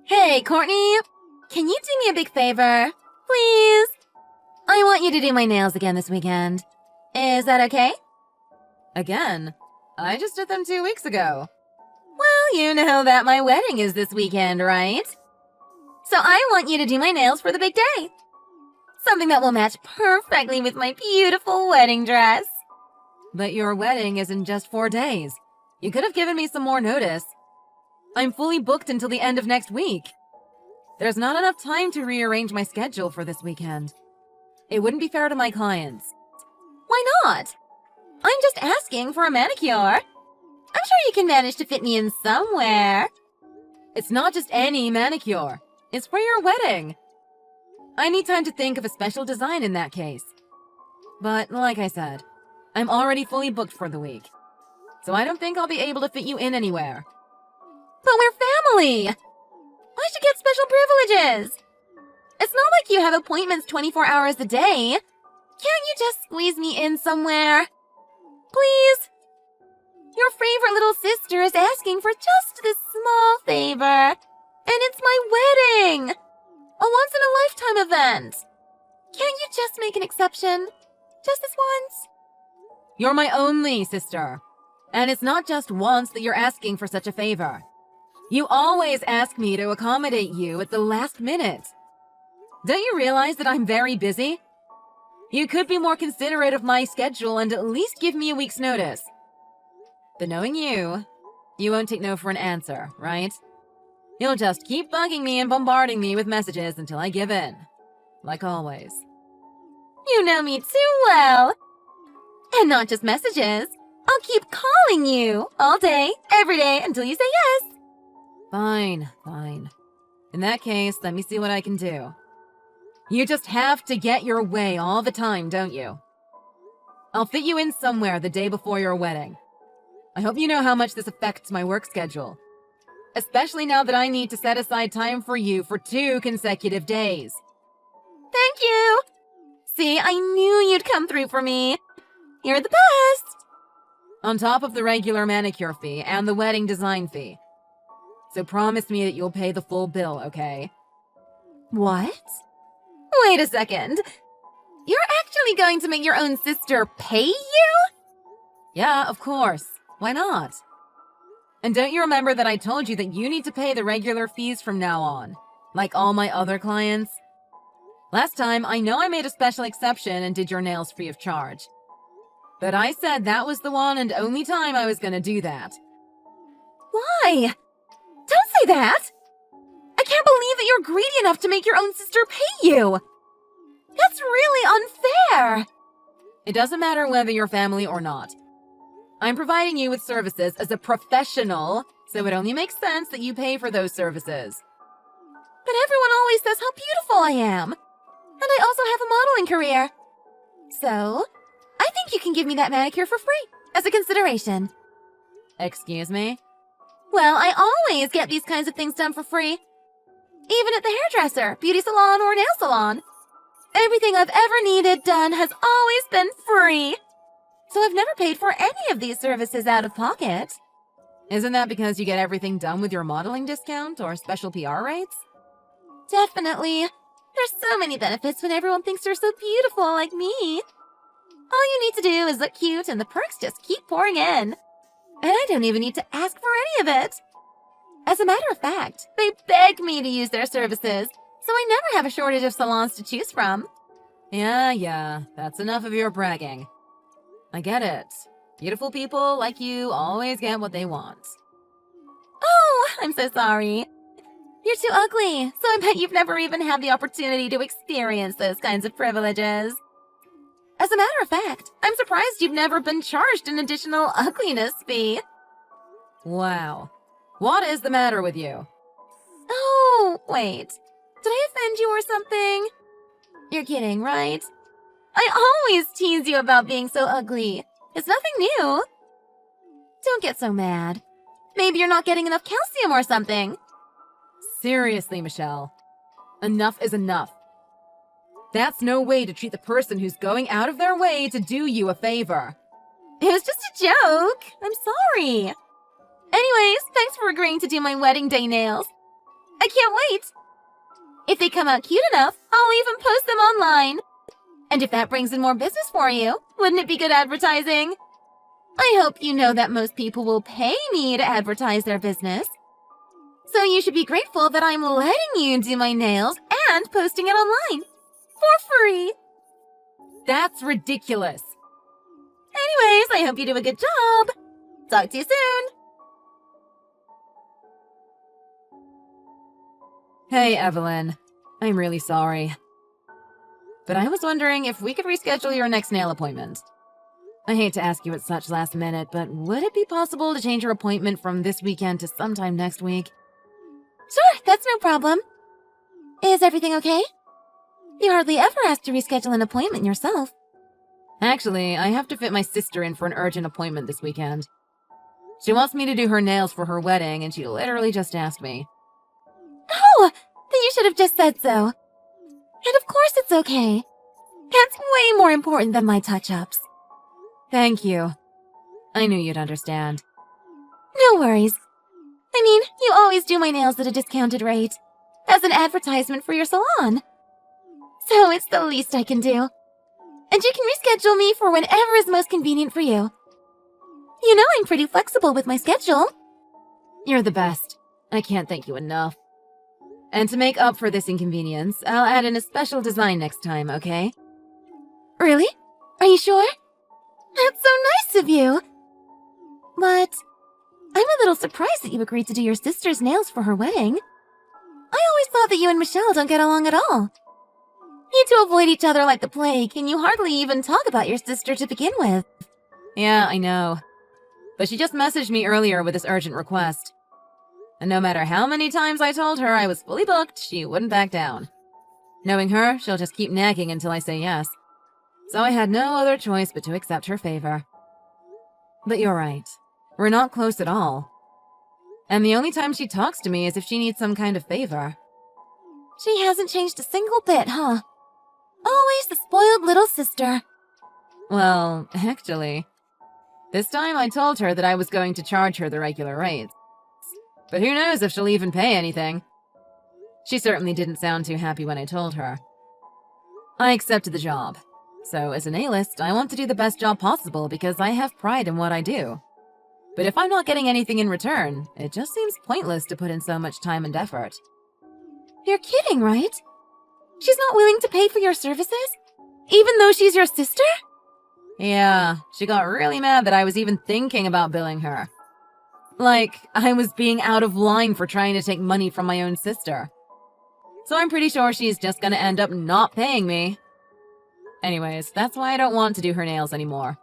Hey, Courtney! Can you do me a big favor? Please? I want you to do my nails again this weekend. Is that okay? Again? I just did them 2 weeks ago. Well, you know that my wedding is this weekend, right? So I want you to do my nails for the big day. Something that will match perfectly with my beautiful wedding dress. But your wedding is in just 4 days. You could have given me some more notice. I'm fully booked until the end of next week. There's not enough time to rearrange my schedule for this weekend. It wouldn't be fair to my clients. Why not? I'm just asking for a manicure. I'm sure you can manage to fit me in somewhere. It's not just any manicure. It's for your wedding. I need time to think of a special design in that case. But like I said, I'm already fully booked for the week. So I don't think I'll be able to fit you in anywhere. But we're family! I should get special privileges! It's not like you have appointments 24 hours a day. Can't you just squeeze me in somewhere? Please? Your favorite little sister is asking for just this small favor. And it's my wedding! A once-in-a-lifetime event! Can't you just make an exception? Just this once? You're my only sister. And it's not just once that you're asking for such a favor. You always ask me to accommodate you at the last minute. Don't you realize that I'm very busy? You could be more considerate of my schedule and at least give me a week's notice. But knowing you won't take no for an answer, right? You'll just keep bugging me and bombarding me with messages until I give in. Like always. You know me too well. And not just messages. I'll keep calling you all day, every day, until you say yes. Fine. In that case, let me see what I can do. You just have to get your way all the time, don't you? I'll fit you in somewhere the day before your wedding. I hope you know how much this affects my work schedule. Especially now that I need to set aside time for you for 2 consecutive days. Thank you! See, I knew you'd come through for me. You're the best! On top of the regular manicure fee and the wedding design fee. So promise me that you'll pay the full bill, okay? What? Wait a second. You're actually going to make your own sister pay you? Yeah, of course. Why not? And don't you remember that I told you that you need to pay the regular fees from now on, like all my other clients? Last time, I know I made a special exception and did your nails free of charge. But I said that was the one and only time I was gonna do that. Why? Don't say that! I can't believe that you're greedy enough to make your own sister pay you! That's really unfair! It doesn't matter whether you're family or not. I'm providing you with services as a professional, so it only makes sense that you pay for those services. But everyone always says how beautiful I am. And I also have a modeling career. So, I think you can give me that manicure for free, as a consideration. Excuse me? Well, I always get these kinds of things done for free. Even at the hairdresser, beauty salon, or nail salon. Everything I've ever needed done has always been free. So I've never paid for any of these services out of pocket. Isn't that because you get everything done with your modeling discount or special PR rates? Definitely. There's so many benefits when everyone thinks you're so beautiful like me. All you need to do is look cute and the perks just keep pouring in. And I don't even need to ask for any of it. As a matter of fact, they beg me to use their services, so I never have a shortage of salons to choose from. Yeah, that's enough of your bragging. I get it. Beautiful people like you always get what they want. Oh, I'm so sorry. You're too ugly, so I bet you've never even had the opportunity to experience those kinds of privileges. As a matter of fact, I'm surprised you've never been charged an additional ugliness fee. Wow. What is the matter with you? Oh, wait. Did I offend you or something? You're kidding, right? I always tease you about being so ugly. It's nothing new. Don't get so mad. Maybe you're not getting enough calcium or something. Seriously, Michelle. Enough is enough. That's no way to treat the person who's going out of their way to do you a favor. It was just a joke. I'm sorry. Anyways, thanks for agreeing to do my wedding day nails. I can't wait! If they come out cute enough, I'll even post them online. And if that brings in more business for you, wouldn't it be good advertising? I hope you know that most people will pay me to advertise their business. So you should be grateful that I'm letting you do my nails and posting it online. For free. That's ridiculous. Anyways, I hope you do a good job. Talk to you soon. Hey, Evelyn. I'm really sorry. But I was wondering if we could reschedule your next nail appointment. I hate to ask you at such last minute, but would it be possible to change your appointment from this weekend to sometime next week? Sure, that's no problem. Is everything okay? You hardly ever ask to reschedule an appointment yourself. Actually, I have to fit my sister in for an urgent appointment this weekend. She wants me to do her nails for her wedding, and she literally just asked me. Oh, then you should have just said so. And of course it's okay. That's way more important than my touch-ups. Thank you. I knew you'd understand. No worries. I mean, you always do my nails at a discounted rate, as an advertisement for your salon. So it's the least I can do. And you can reschedule me for whenever is most convenient for you. You know I'm pretty flexible with my schedule. You're the best. I can't thank you enough. And to make up for this inconvenience, I'll add in a special design next time, okay? Really? Are you sure? That's so nice of you. But I'm a little surprised that you agreed to do your sister's nails for her wedding. I always thought that you and Michelle don't get along at all. You two avoid each other like the plague, and you hardly even talk about your sister to begin with. Yeah, I know. But she just messaged me earlier with this urgent request. And no matter how many times I told her I was fully booked, she wouldn't back down. Knowing her, she'll just keep nagging until I say yes. So I had no other choice but to accept her favor. But you're right. We're not close at all. And the only time she talks to me is if she needs some kind of favor. She hasn't changed a single bit, huh? Always the spoiled little sister. Well, actually, this time I told her that I was going to charge her the regular rates. But who knows if she'll even pay anything. She certainly didn't sound too happy when I told her. I accepted the job. So as a nailist, I want to do the best job possible because I have pride in what I do. But if I'm not getting anything in return, it just seems pointless to put in so much time and effort. You're kidding, right? She's not willing to pay for your services? Even though she's your sister? Yeah, she got really mad that I was even thinking about billing her. Like, I was being out of line for trying to take money from my own sister. So I'm pretty sure she's just gonna end up not paying me. Anyways, that's why I don't want to do her nails anymore.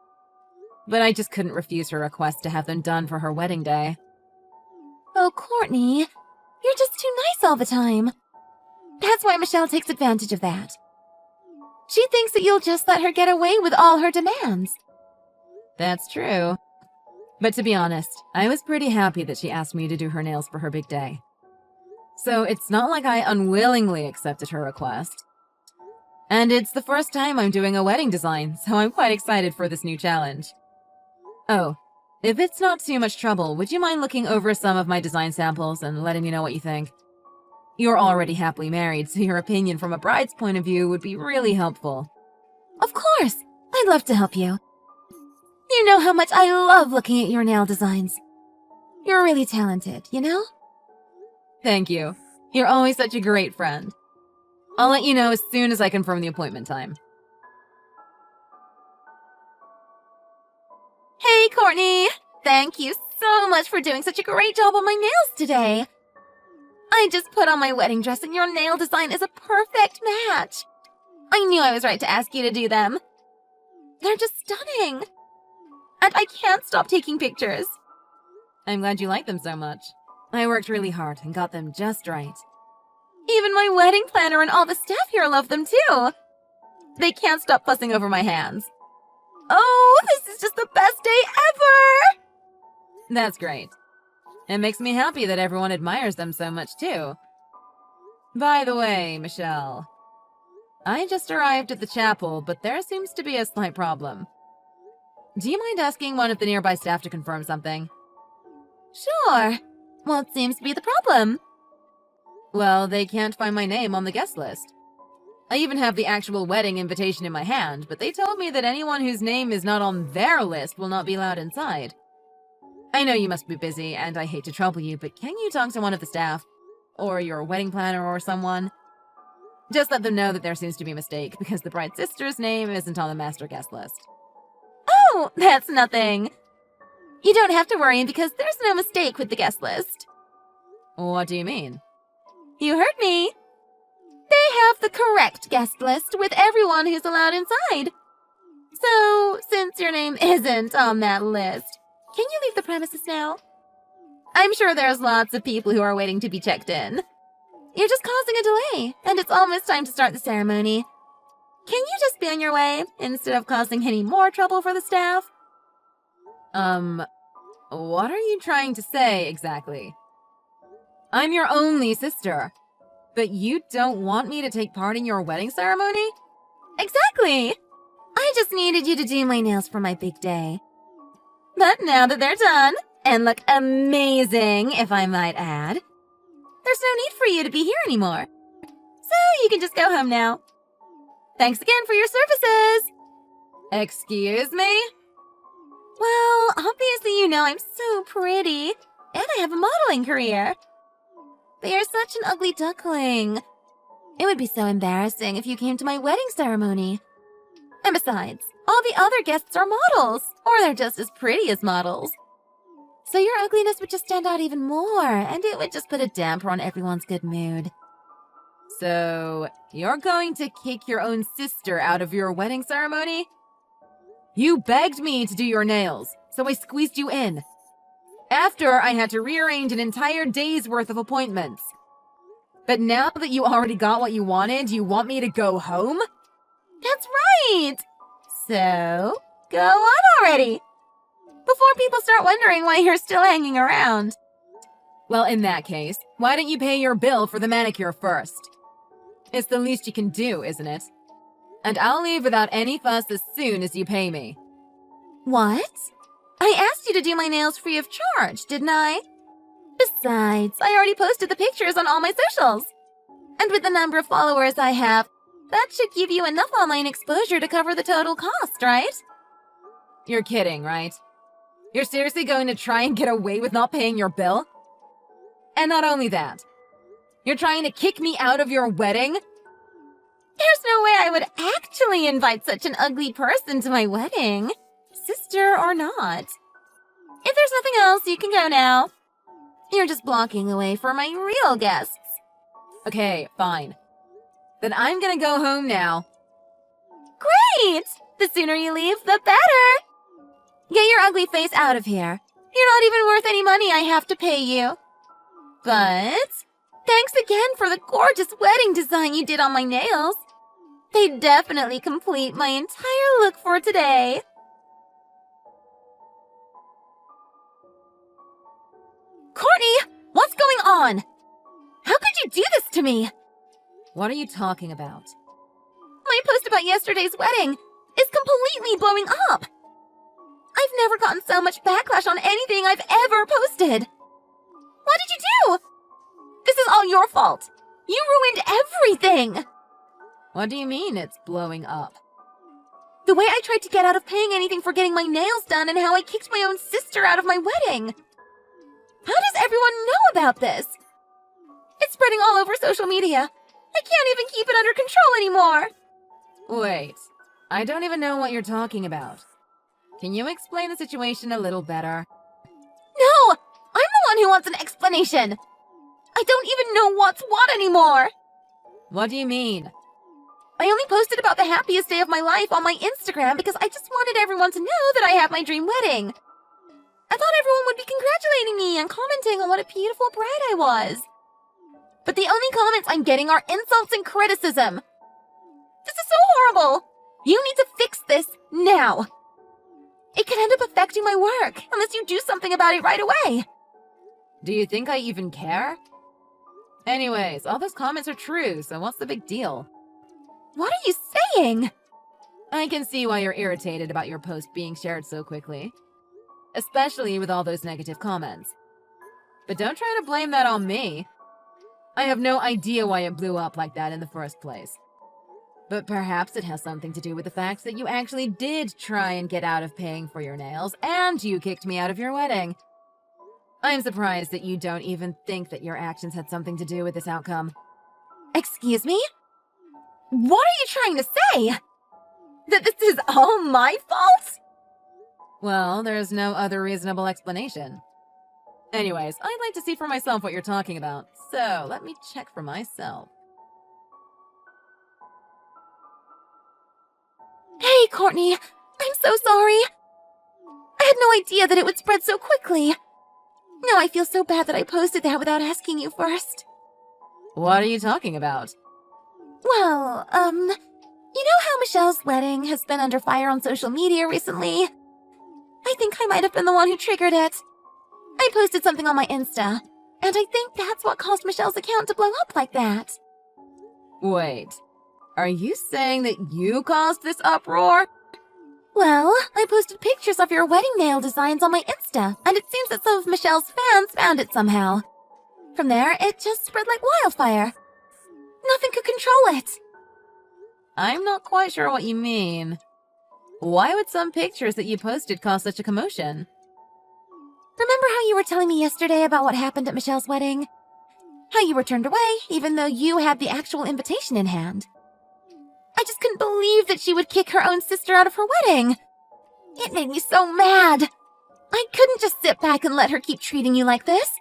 But I just couldn't refuse her request to have them done for her wedding day. Oh, Courtney, you're just too nice all the time. That's why Michelle takes advantage of that. She thinks that you'll just let her get away with all her demands. That's true. But to be honest, I was pretty happy that she asked me to do her nails for her big day. So it's not like I unwillingly accepted her request. And it's the first time I'm doing a wedding design, so I'm quite excited for this new challenge. Oh, if it's not too much trouble, would you mind looking over some of my design samples and letting me know what you think? You're already happily married, so your opinion from a bride's point of view would be really helpful. Of course! I'd love to help you. You know how much I love looking at your nail designs. You're really talented, you know? Thank you. You're always such a great friend. I'll let you know as soon as I confirm the appointment time. Hey, Courtney! Thank you so much for doing such a great job on my nails today. I just put on my wedding dress and your nail design is a perfect match. I knew I was right to ask you to do them. They're just stunning. And I can't stop taking pictures. I'm glad you like them so much. I worked really hard and got them just right. Even my wedding planner and all the staff here love them too. They can't stop fussing over my hands. Oh, this is just the best day ever! That's great. It makes me happy that everyone admires them so much too. By the way, Michelle, I just arrived at the chapel, but there seems to be a slight problem. Do you mind asking one of the nearby staff to confirm something? Sure. What seems to be the problem? Well, they can't find my name on the guest list. I even have the actual wedding invitation in my hand, but they told me that anyone whose name is not on their list will not be allowed inside. I know you must be busy, and I hate to trouble you, but can you talk to one of the staff? Or your wedding planner or someone? Just let them know that there seems to be a mistake, because the bride's sister's name isn't on the master guest list. Oh, that's nothing. You don't have to worry because there's no mistake with the guest list. What do you mean? You heard me. They have the correct guest list with everyone who's allowed inside. So, since your name isn't on that list, can you leave the premises now? I'm sure there's lots of people who are waiting to be checked in. You're just causing a delay, and it's almost time to start the ceremony. Can you just be on your way, instead of causing any more trouble for the staff? What are you trying to say, exactly? I'm your only sister, but you don't want me to take part in your wedding ceremony? Exactly! I just needed you to do my nails for my big day. But now that they're done, and look amazing, if I might add, there's no need for you to be here anymore. So you can just go home now. Thanks again for your services! Excuse me? Well, obviously you know I'm so pretty, and I have a modeling career. But you're such an ugly duckling. It would be so embarrassing if you came to my wedding ceremony. And besides, all the other guests are models, or they're just as pretty as models. So your ugliness would just stand out even more, and it would just put a damper on everyone's good mood. So, you're going to kick your own sister out of your wedding ceremony? You begged me to do your nails, so I squeezed you in. After I had to rearrange an entire day's worth of appointments. But now that you already got what you wanted, you want me to go home? That's right! So, go on already! Before people start wondering why you're still hanging around. Well, in that case, why don't you pay your bill for the manicure first? It's the least you can do, isn't it? And I'll leave without any fuss as soon as you pay me. What? I asked you to do my nails free of charge, didn't I? Besides, I already posted the pictures on all my socials. And with the number of followers I have, that should give you enough online exposure to cover the total cost, right? You're kidding, right? You're seriously going to try and get away with not paying your bill? And not only that, you're trying to kick me out of your wedding? There's no way I would actually invite such an ugly person to my wedding, sister or not. If there's nothing else, you can go now. You're just blocking the way for my real guests. Okay, fine. Then I'm gonna go home now. Great! The sooner you leave, the better! Get your ugly face out of here. You're not even worth any money I have to pay you. But thanks again for the gorgeous wedding design you did on my nails. They definitely complete my entire look for today. Courtney, what's going on? How could you do this to me? What are you talking about? My post about yesterday's wedding is completely blowing up. I've never gotten so much backlash on anything I've ever posted. What did you do? This is all your fault. You ruined everything. What do you mean it's blowing up? The way I tried to get out of paying anything for getting my nails done and how I kicked my own sister out of my wedding. How does everyone know about this? It's spreading all over social media. I can't even keep it under control anymore. Wait, I don't even know what you're talking about. Can you explain the situation a little better? No! I'm the one who wants an explanation! I don't even know what's what anymore! What do you mean? I only posted about the happiest day of my life on my Instagram because I just wanted everyone to know that I have my dream wedding. I thought everyone would be congratulating me and commenting on what a beautiful bride I was. But the only comments I'm getting are insults and criticism. This is so horrible! You need to fix this now! It could end up affecting my work unless you do something about it right away. Do you think I even care? Anyways, all those comments are true, so what's the big deal? What are you saying? I can see why you're irritated about your post being shared so quickly. Especially with all those negative comments. But don't try to blame that on me. I have no idea why it blew up like that in the first place. But perhaps it has something to do with the fact that you actually did try and get out of paying for your nails, and you kicked me out of your wedding. I'm surprised that you don't even think that your actions had something to do with this outcome. Excuse me? What are you trying to say? That this is all my fault? Well, there's no other reasonable explanation. Anyways, I'd like to see for myself what you're talking about, so let me check for myself. Hey, Courtney. I'm so sorry. I had no idea that it would spread so quickly. Now I feel so bad that I posted that without asking you first. What are you talking about? Well, you know how Michelle's wedding has been under fire on social media recently? I think I might have been the one who triggered it. I posted something on my Insta, and I think that's what caused Michelle's account to blow up like that. Wait, are you saying that you caused this uproar? Well, I posted pictures of your wedding nail designs on my Insta, and it seems that some of Michelle's fans found it somehow. From there, it just spread like wildfire. Nothing could control it. I'm not quite sure what you mean. Why would some pictures that you posted cause such a commotion? Remember how you were telling me yesterday about what happened at Michelle's wedding? How you were turned away, even though you had the actual invitation in hand. I just couldn't believe that she would kick her own sister out of her wedding. It made me so mad. I couldn't just sit back and let her keep treating you like this.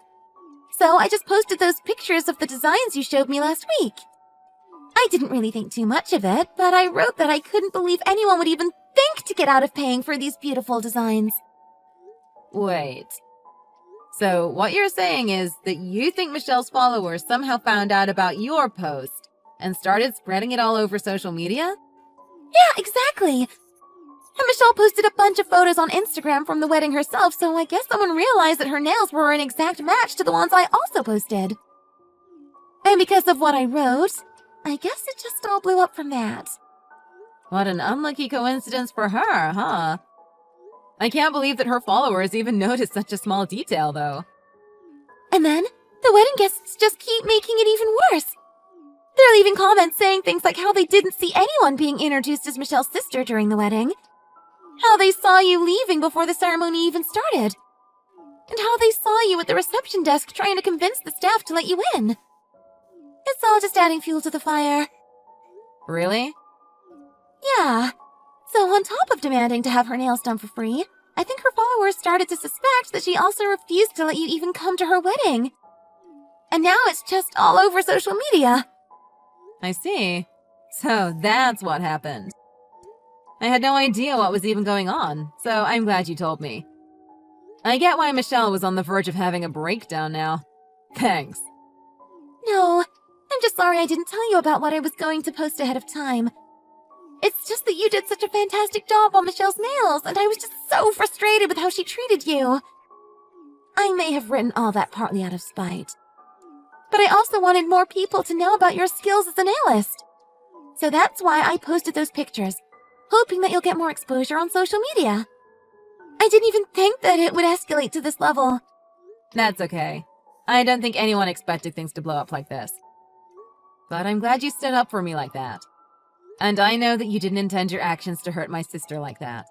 So I just posted those pictures of the designs you showed me last week. I didn't really think too much of it, but I wrote that I couldn't believe anyone would even think to get out of paying for these beautiful designs. Wait. So what you're saying is that you think Michelle's followers somehow found out about your post and started spreading it all over social media? Yeah, exactly. And Michelle posted a bunch of photos on Instagram from the wedding herself, so I guess someone realized that her nails were an exact match to the ones I also posted. And because of what I wrote, I guess it just all blew up from that. What an unlucky coincidence for her, huh? I can't believe that her followers even noticed such a small detail, though. And then, the wedding guests just keep making it even worse. They're leaving comments saying things like how they didn't see anyone being introduced as Michelle's sister during the wedding, how they saw you leaving before the ceremony even started, and how they saw you at the reception desk trying to convince the staff to let you in. It's all just adding fuel to the fire. Really? Yeah. So on top of demanding to have her nails done for free, I think her followers started to suspect that she also refused to let you even come to her wedding. And now it's just all over social media. I see. So that's what happened. I had no idea what was even going on, so I'm glad you told me. I get why Michelle was on the verge of having a breakdown now. Thanks. No, I'm just sorry I didn't tell you about what I was going to post ahead of time. It's just that you did such a fantastic job on Michelle's nails, and I was just so frustrated with how she treated you. I may have written all that partly out of spite. But I also wanted more people to know about your skills as a nailist. So that's why I posted those pictures, hoping that you'll get more exposure on social media. I didn't even think that it would escalate to this level. That's okay. I don't think anyone expected things to blow up like this. But I'm glad you stood up for me like that. And I know that you didn't intend your actions to hurt my sister like that.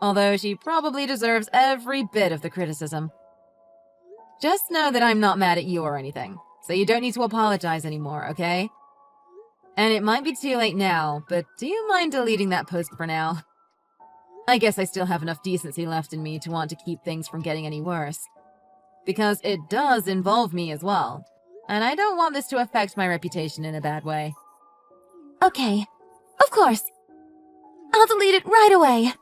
Although she probably deserves every bit of the criticism. Just know that I'm not mad at you or anything, so you don't need to apologize anymore, okay? And it might be too late now, but do you mind deleting that post for now? I guess I still have enough decency left in me to want to keep things from getting any worse. Because it does involve me as well, and I don't want this to affect my reputation in a bad way. Okay, of course. I'll delete it right away.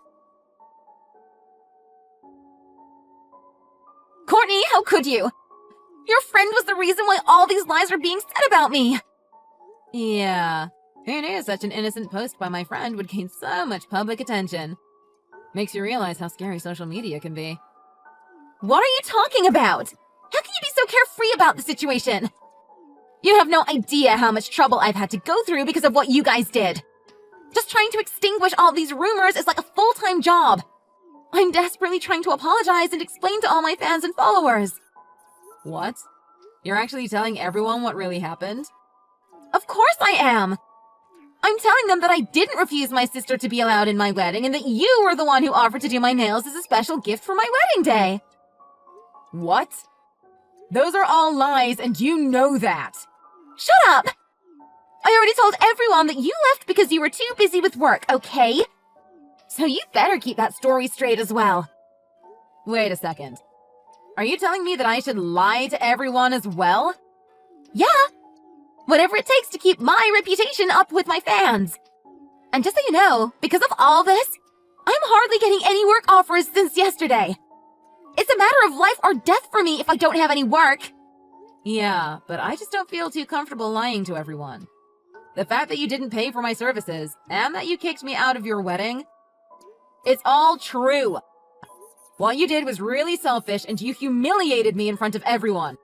Courtney, how could you? Your friend was the reason why all these lies were being said about me. Yeah, who knew such an innocent post by my friend would gain so much public attention? Makes you realize how scary social media can be. What are you talking about? How can you be so carefree about the situation? You have no idea how much trouble I've had to go through because of what you guys did. Just trying to extinguish all these rumors is like a full-time job. I'm desperately trying to apologize and explain to all my fans and followers. What? You're actually telling everyone what really happened? Of course I am! I'm telling them that I didn't refuse my sister to be allowed in my wedding and that you were the one who offered to do my nails as a special gift for my wedding day. What? Those are all lies, and you know that. Shut up! I already told everyone that you left because you were too busy with work, okay? So you better keep that story straight as well. Wait a second. Are you telling me that I should lie to everyone as well? Yeah. Whatever it takes to keep my reputation up with my fans. And just so you know, because of all this, I'm hardly getting any work offers since yesterday. It's a matter of life or death for me if I don't have any work. Yeah, but I just don't feel too comfortable lying to everyone. The fact that you didn't pay for my services, and that you kicked me out of your wedding, it's all true. What you did was really selfish, and you humiliated me in front of everyone.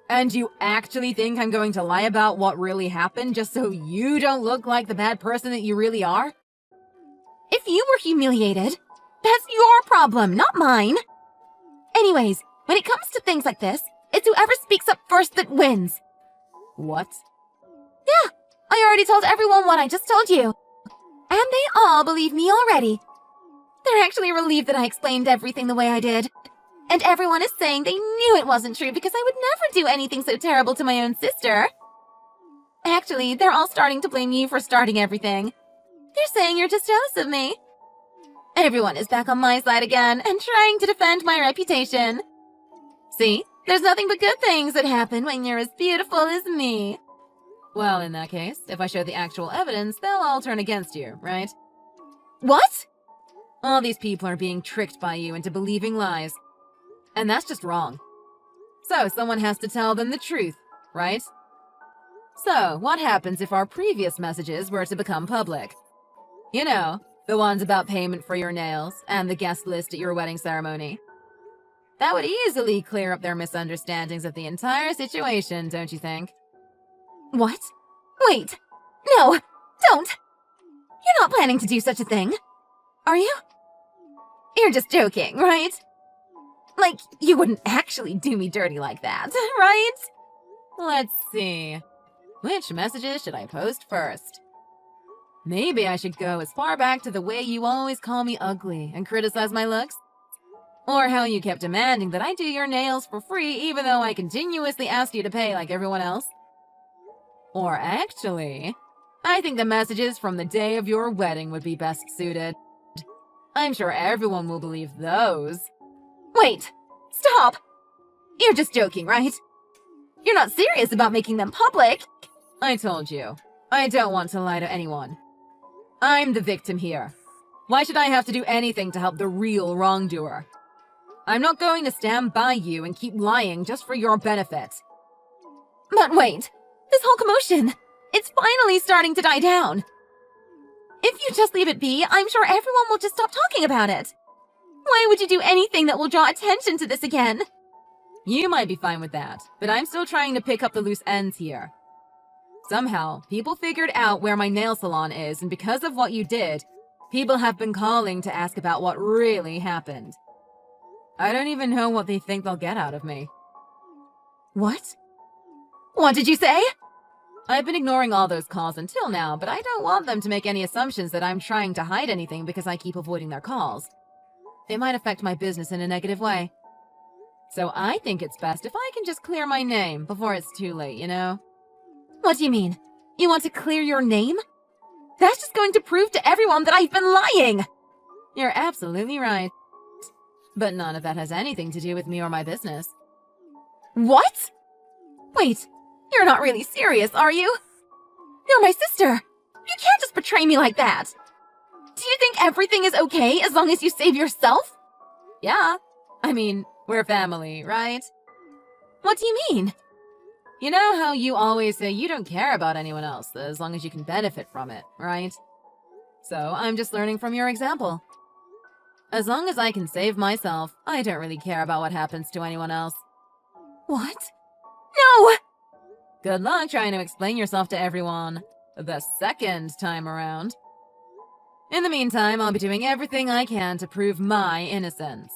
And you actually think I'm going to lie about what really happened just so you don't look like the bad person that you really are? If you were humiliated, that's your problem, not mine. Anyways, when it comes to things like this, it's whoever speaks up first that wins. What? Yeah, I already told everyone what I just told you. And they all believe me already. They're actually relieved that I explained everything the way I did. And everyone is saying they knew it wasn't true because I would never do anything so terrible to my own sister. Actually, they're all starting to blame you for starting everything. They're saying you're just jealous of me. Everyone is back on my side again and trying to defend my reputation. See, there's nothing but good things that happen when you're as beautiful as me. Well, in that case, if I show the actual evidence, they'll all turn against you, right? What? All these people are being tricked by you into believing lies. And that's just wrong. So someone has to tell them the truth, right? So, what happens if our previous messages were to become public? You know, the ones about payment for your nails and the guest list at your wedding ceremony. That would easily clear up their misunderstandings of the entire situation, don't you think? What? Wait. No, don't. You're not planning to do such a thing, are you? You're just joking, right? Like, you wouldn't actually do me dirty like that, right? Let's see. Which messages should I post first? Maybe I should go as far back to the way you always call me ugly and criticize my looks? Or how you kept demanding that I do your nails for free even though I continuously asked you to pay like everyone else? Or actually, I think the messages from the day of your wedding would be best suited. I'm sure everyone will believe those. Wait, stop! You're just joking, right? You're not serious about making them public. I told you, I don't want to lie to anyone. I'm the victim here. Why should I have to do anything to help the real wrongdoer? I'm not going to stand by you and keep lying just for your benefit. But wait, this whole commotion, it's finally starting to die down. If you just leave it be, I'm sure everyone will just stop talking about it. Why would you do anything that will draw attention to this again? You might be fine with that, but I'm still trying to pick up the loose ends here. Somehow, people figured out where my nail salon is, and because of what you did, people have been calling to ask about what really happened. I don't even know what they think they'll get out of me. What? What did you say? I've been ignoring all those calls until now, but I don't want them to make any assumptions that I'm trying to hide anything because I keep avoiding their calls. It might affect my business in a negative way. So I think it's best if I can just clear my name before it's too late, you know? What do you mean? You want to clear your name? That's just going to prove to everyone that I've been lying! You're absolutely right. But none of that has anything to do with me or my business. What? Wait, you're not really serious, are you? You're my sister! You can't just betray me like that! Do you think everything is okay as long as you save yourself? Yeah. I mean, we're family, right? What do you mean? You know how you always say you don't care about anyone else as long as you can benefit from it, right? So I'm just learning from your example. As long as I can save myself, I don't really care about what happens to anyone else. What? No! Good luck trying to explain yourself to everyone the second time around. In the meantime, I'll be doing everything I can to prove my innocence.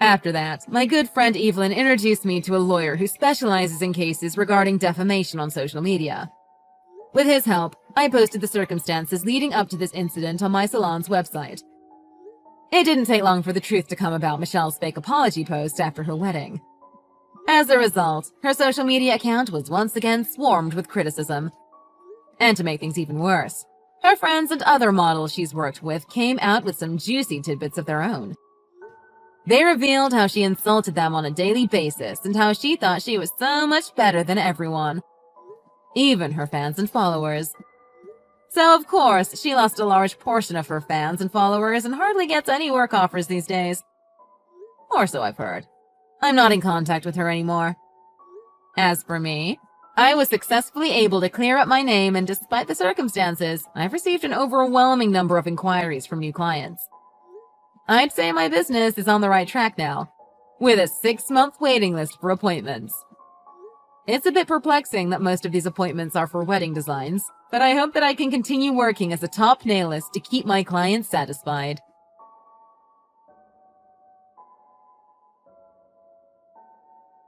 After that, my good friend Evelyn introduced me to a lawyer who specializes in cases regarding defamation on social media. With his help, I posted the circumstances leading up to this incident on my salon's website. It didn't take long for the truth to come about Michelle's fake apology post after her wedding. As a result, her social media account was once again swarmed with criticism. And to make things even worse, her friends and other models she's worked with came out with some juicy tidbits of their own. They revealed how she insulted them on a daily basis and how she thought she was so much better than everyone, even her fans and followers. So of course, she lost a large portion of her fans and followers and hardly gets any work offers these days. Or so I've heard. I'm not in contact with her anymore. As for me, I was successfully able to clear up my name, and despite the circumstances, I've received an overwhelming number of inquiries from new clients. I'd say my business is on the right track now, with a 6-month waiting list for appointments. It's a bit perplexing that most of these appointments are for wedding designs, but I hope that I can continue working as a top nailist to keep my clients satisfied.